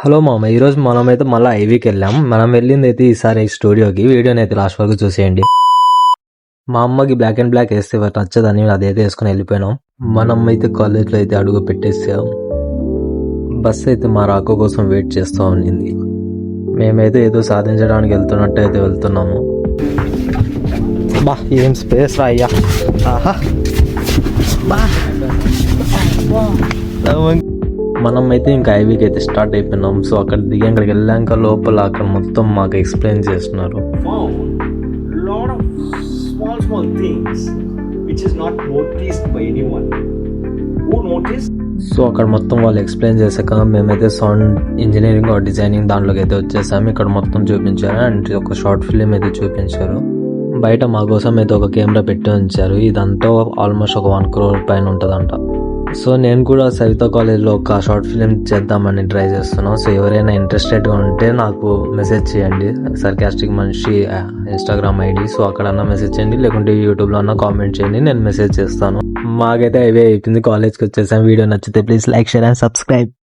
Hello మామ, ఈరోజు మనమైతే మళ్ళీ ఐవీకి వెళ్ళాం. మనం వెళ్ళింది అయితే ఈసారి స్టూడియోకి. వీడియోని అయితే లాస్ట్ వరకు చూసేయండి. మా అమ్మకి బ్లాక్ అండ్ బ్లాక్ వేస్తే నచ్చదని అదైతే వేసుకుని వెళ్ళిపోయినాం. మనం అయితే కాలేజ్లో అయితే అడుగు పెట్టేసాం. బస్ అయితే మా రాక కోసం వెయిట్ చేస్తూ ఉండింది. మేమైతే ఏదో సాధించడానికి వెళ్తున్నట్టు అయితే వెళ్తున్నాము. బా ఏం స్పేస్ రా అయ్యా. ఆహా బా మనం అయితే ఇంకా ఐవీకి అయితే స్టార్ట్ అయిపోయినాం. సో అక్కడ దిగి అక్కడికి వెళ్ళాక లోపల అక్కడ మొత్తం మాకు ఎక్స్ప్లెయిన్ చేస్తున్నారు. సో అక్కడ మొత్తం వాళ్ళు ఎక్స్ప్లెయిన్ చేశాక మేమైతే సౌండ్ ఇంజనీరింగ్ డిజైనింగ్ దాంట్లోకి అయితే వచ్చేసాము. ఇక్కడ మొత్తం చూపించారు అండ్ ఒక షార్ట్ ఫిలిం అయితే చూపించారు. బయట మా కోసం అయితే ఒక కెమెరా పెట్టి ఉంచారు. ఇదంతా ఆల్మోస్ట్ ఒక 1 crore పైన ఉంటుందంట. సో నేను కూడా సవితా కాలేజ్లో ఒక షార్ట్ ఫిలిం చేద్దామని ట్రై చేస్తున్నాను. సో ఎవరైనా ఇంట్రెస్టెడ్గా ఉంటే నాకు మెసేజ్ చేయండి. సర్కాస్టిక్ మనిషి ఇన్స్టాగ్రామ్ ఐడి. సో అక్కడన్నా మెసేజ్ చేయండి, లేకుంటే యూట్యూబ్లో అన్నా కామెంట్ చేయండి, నేను మెసేజ్ చేస్తాను. మాకైతే అవే అయిపోయింది. కాలేజ్కి వచ్చేసాం. వీడియో నచ్చితే please like, share and subscribe.